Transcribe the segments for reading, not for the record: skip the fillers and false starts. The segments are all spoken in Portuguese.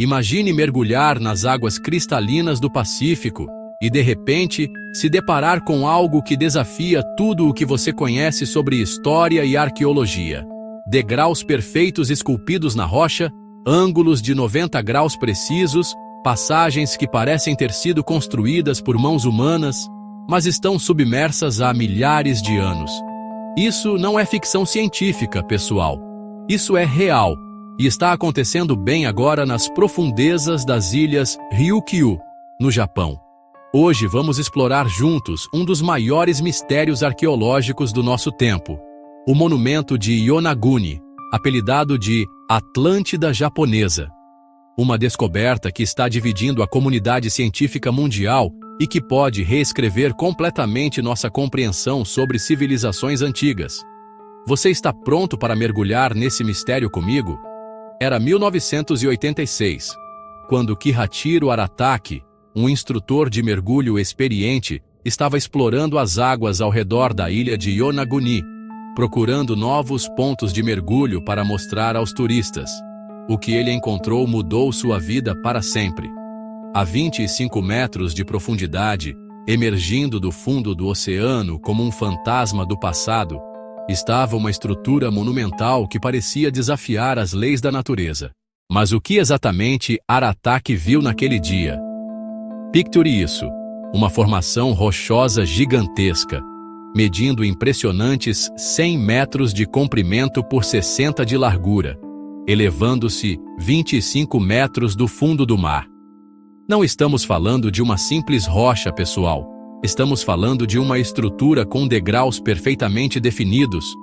Imagine mergulhar nas águas cristalinas do Pacífico e, de repente, se deparar com algo que desafia tudo o que você conhece sobre história e arqueologia. Degraus perfeitos esculpidos na rocha, ângulos de 90 graus precisos, passagens que parecem ter sido construídas por mãos humanas, mas estão submersas há milhares de anos. Isso não é ficção científica, pessoal. Isso é real e está acontecendo bem agora nas profundezas das ilhas Ryukyu, no Japão. Hoje vamos explorar juntos um dos maiores mistérios arqueológicos do nosso tempo, o monumento de Yonaguni, apelidado de Atlântida Japonesa. Uma descoberta que está dividindo a comunidade científica mundial e que pode reescrever completamente nossa compreensão sobre civilizações antigas. Você está pronto para mergulhar nesse mistério comigo? Era 1986, quando Kihachiro Arataki, um instrutor de mergulho experiente, estava explorando as águas ao redor da ilha de Yonaguni, procurando novos pontos de mergulho para mostrar aos turistas. O que ele encontrou mudou sua vida para sempre. A 25 metros de profundidade, emergindo do fundo do oceano como um fantasma do passado, estava uma estrutura monumental que parecia desafiar as leis da natureza. Mas o que exatamente Arataki viu naquele dia? Picture isso: uma formação rochosa gigantesca, medindo impressionantes 100 metros de comprimento por 60 de largura, elevando-se 25 metros do fundo do mar. Não estamos falando de uma simples rocha, pessoal. Estamos falando de uma estrutura com degraus perfeitamente definidos,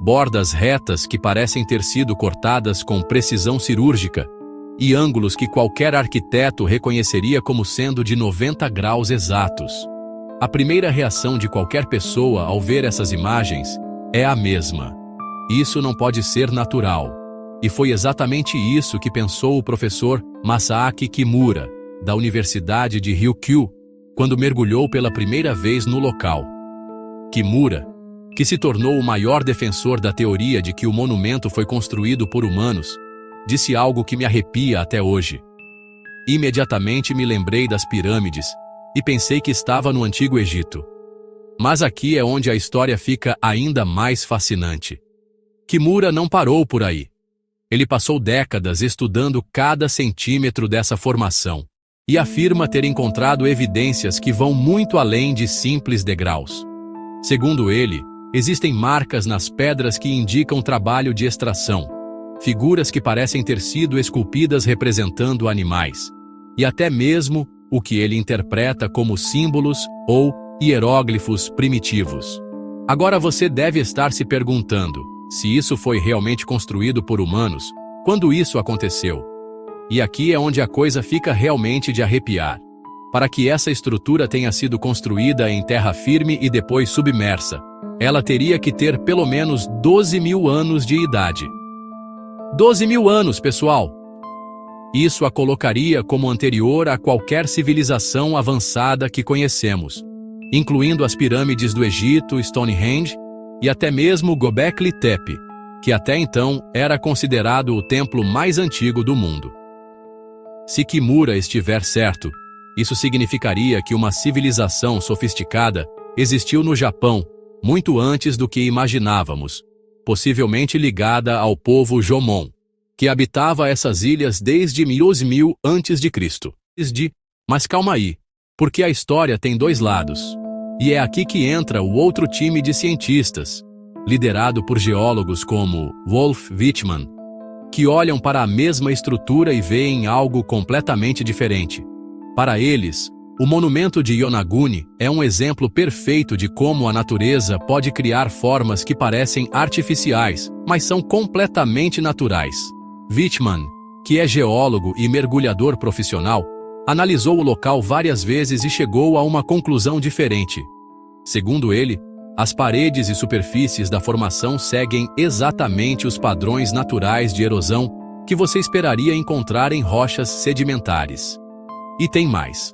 bordas retas que parecem ter sido cortadas com precisão cirúrgica e ângulos que qualquer arquiteto reconheceria como sendo de 90 graus exatos. A primeira reação de qualquer pessoa ao ver essas imagens é a mesma: isso não pode ser natural. E foi exatamente isso que pensou o professor Masaaki Kimura, da Universidade de Ryukyu, quando mergulhou pela primeira vez no local. Kimura, que se tornou o maior defensor da teoria de que o monumento foi construído por humanos, disse algo que me arrepia até hoje. Imediatamente me lembrei das pirâmides e pensei que estava no Antigo Egito. Mas aqui é onde a história fica ainda mais fascinante. Kimura não parou por aí. Ele passou décadas estudando cada centímetro dessa formação e afirma ter encontrado evidências que vão muito além de simples degraus. Segundo ele, existem marcas nas pedras que indicam trabalho de extração, figuras que parecem ter sido esculpidas representando animais, e até mesmo o que ele interpreta como símbolos ou hieróglifos primitivos. Agora você deve estar se perguntando se isso foi realmente construído por humanos, quando isso aconteceu. E aqui é onde a coisa fica realmente de arrepiar. Para que essa estrutura tenha sido construída em terra firme e depois submersa, ela teria que ter pelo menos 12.000 anos de idade. 12.000 anos, pessoal! Isso a colocaria como anterior a qualquer civilização avançada que conhecemos, incluindo as pirâmides do Egito, Stonehenge, e até mesmo Göbekli Tepe, que até então era considerado o templo mais antigo do mundo. Se Kimura estiver certo, isso significaria que uma civilização sofisticada existiu no Japão muito antes do que imaginávamos, possivelmente ligada ao povo Jomon, que habitava essas ilhas desde 1000 a.C. Mas calma aí, porque a história tem dois lados. E é aqui que entra o outro time de cientistas, liderado por geólogos como Wolf Wittmann, que olham para a mesma estrutura e veem algo completamente diferente. Para eles, o monumento de Yonaguni é um exemplo perfeito de como a natureza pode criar formas que parecem artificiais, mas são completamente naturais. Wittmann, que é geólogo e mergulhador profissional, analisou o local várias vezes e chegou a uma conclusão diferente. Segundo ele, as paredes e superfícies da formação seguem exatamente os padrões naturais de erosão que você esperaria encontrar em rochas sedimentares. E tem mais.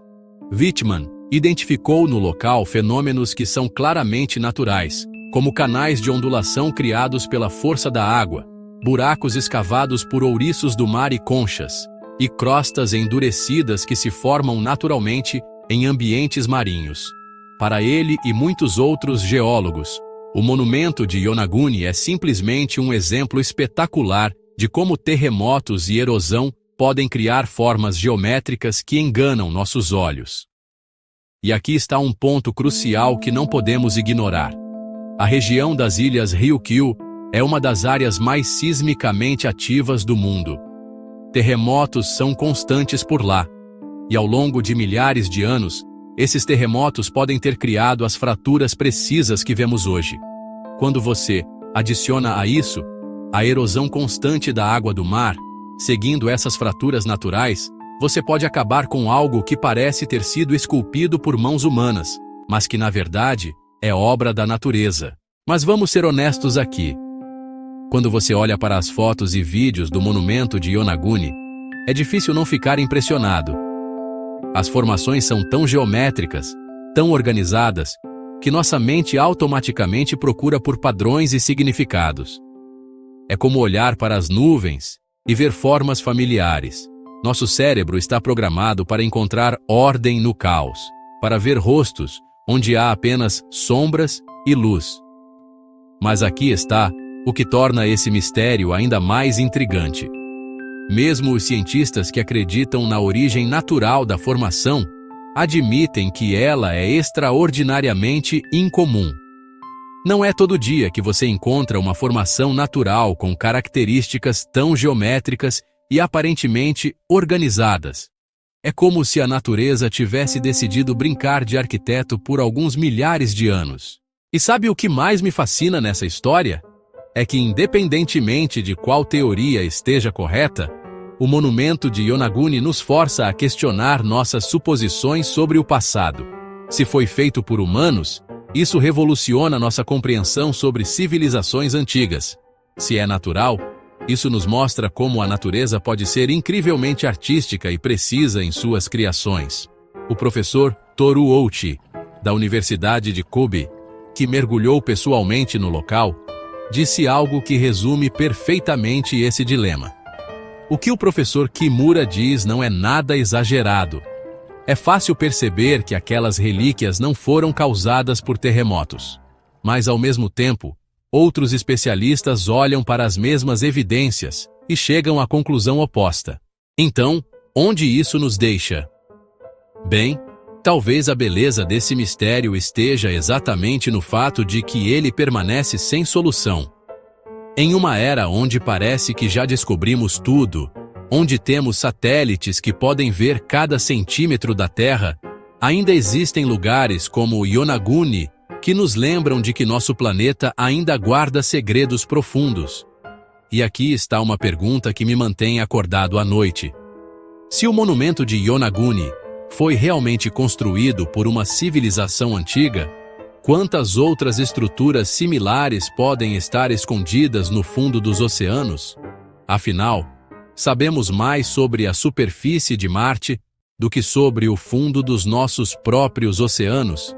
Wittmann identificou no local fenômenos que são claramente naturais, como canais de ondulação criados pela força da água, buracos escavados por ouriços do mar e conchas, e crostas endurecidas que se formam naturalmente em ambientes marinhos. Para ele e muitos outros geólogos, o monumento de Yonaguni é simplesmente um exemplo espetacular de como terremotos e erosão podem criar formas geométricas que enganam nossos olhos. E aqui está um ponto crucial que não podemos ignorar. A região das ilhas Ryukyu é uma das áreas mais sismicamente ativas do mundo. Terremotos são constantes por lá, e ao longo de milhares de anos, esses terremotos podem ter criado as fraturas precisas que vemos hoje. Quando você adiciona a isso a erosão constante da água do mar, seguindo essas fraturas naturais, você pode acabar com algo que parece ter sido esculpido por mãos humanas, mas que na verdade é obra da natureza. Mas vamos ser honestos aqui. Quando você olha para as fotos e vídeos do monumento de Yonaguni, é difícil não ficar impressionado. As formações são tão geométricas, tão organizadas, que nossa mente automaticamente procura por padrões e significados. É como olhar para as nuvens e ver formas familiares. Nosso cérebro está programado para encontrar ordem no caos, para ver rostos onde há apenas sombras e luz. Mas aqui está o que torna esse mistério ainda mais intrigante. Mesmo os cientistas que acreditam na origem natural da formação admitem que ela é extraordinariamente incomum. Não é todo dia que você encontra uma formação natural com características tão geométricas e aparentemente organizadas. É como se a natureza tivesse decidido brincar de arquiteto por alguns milhares de anos. E sabe o que mais me fascina nessa história? É que, independentemente de qual teoria esteja correta, o monumento de Yonaguni nos força a questionar nossas suposições sobre o passado. Se foi feito por humanos, isso revoluciona nossa compreensão sobre civilizações antigas. Se é natural, isso nos mostra como a natureza pode ser incrivelmente artística e precisa em suas criações. O professor Toru Ouchi, da Universidade de Kobe, que mergulhou pessoalmente no local, disse algo que resume perfeitamente esse dilema. O que o professor Kimura diz não é nada exagerado. É fácil perceber que aquelas relíquias não foram causadas por terremotos. Mas, ao mesmo tempo, outros especialistas olham para as mesmas evidências e chegam à conclusão oposta. Então, onde isso nos deixa? Bem, talvez a beleza desse mistério esteja exatamente no fato de que ele permanece sem solução. Em uma era onde parece que já descobrimos tudo, onde temos satélites que podem ver cada centímetro da Terra, ainda existem lugares como Yonaguni que nos lembram de que nosso planeta ainda guarda segredos profundos. E aqui está uma pergunta que me mantém acordado à noite. Se o monumento de Yonaguni foi realmente construído por uma civilização antiga, quantas outras estruturas similares podem estar escondidas no fundo dos oceanos? Afinal, sabemos mais sobre a superfície de Marte do que sobre o fundo dos nossos próprios oceanos.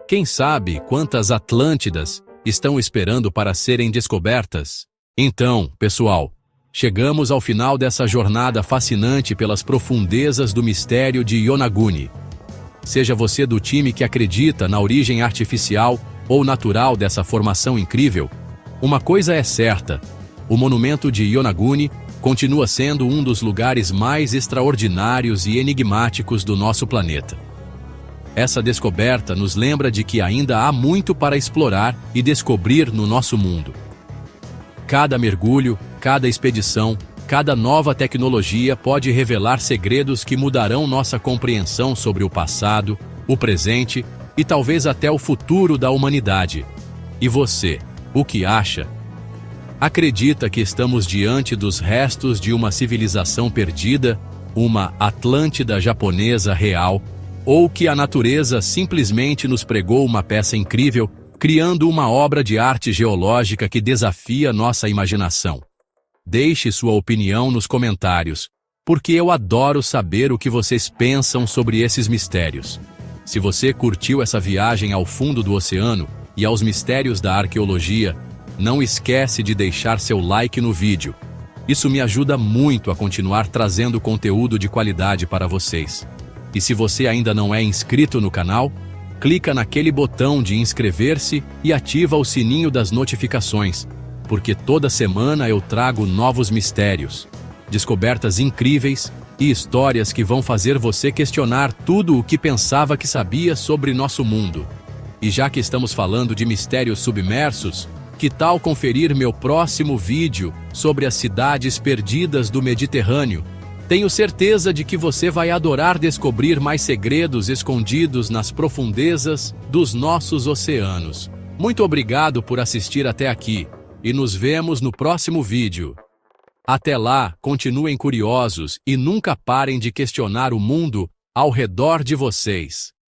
Quem sabe quantas Atlântidas estão esperando para serem descobertas? Então, pessoal, chegamos ao final dessa jornada fascinante pelas profundezas do mistério de Yonaguni. Seja você do time que acredita na origem artificial ou natural dessa formação incrível, uma coisa é certa: o monumento de Yonaguni continua sendo um dos lugares mais extraordinários e enigmáticos do nosso planeta. Essa descoberta nos lembra de que ainda há muito para explorar e descobrir no nosso mundo. Cada mergulho, cada expedição, cada nova tecnologia pode revelar segredos que mudarão nossa compreensão sobre o passado, o presente e talvez até o futuro da humanidade. E você, o que acha? Acredita que estamos diante dos restos de uma civilização perdida, uma Atlântida japonesa real, ou que a natureza simplesmente nos pregou uma peça incrível, criando uma obra de arte geológica que desafia nossa imaginação? Deixe sua opinião nos comentários, porque eu adoro saber o que vocês pensam sobre esses mistérios. Se você curtiu essa viagem ao fundo do oceano e aos mistérios da arqueologia, não esquece de deixar seu like no vídeo. Isso me ajuda muito a continuar trazendo conteúdo de qualidade para vocês. E se você ainda não é inscrito no canal, clica naquele botão de inscrever-se e ativa o sininho das notificações, porque toda semana eu trago novos mistérios, descobertas incríveis e histórias que vão fazer você questionar tudo o que pensava que sabia sobre nosso mundo. E já que estamos falando de mistérios submersos, que tal conferir meu próximo vídeo sobre as cidades perdidas do Mediterrâneo? Tenho certeza de que você vai adorar descobrir mais segredos escondidos nas profundezas dos nossos oceanos. Muito obrigado por assistir até aqui e nos vemos no próximo vídeo. Até lá, continuem curiosos e nunca parem de questionar o mundo ao redor de vocês.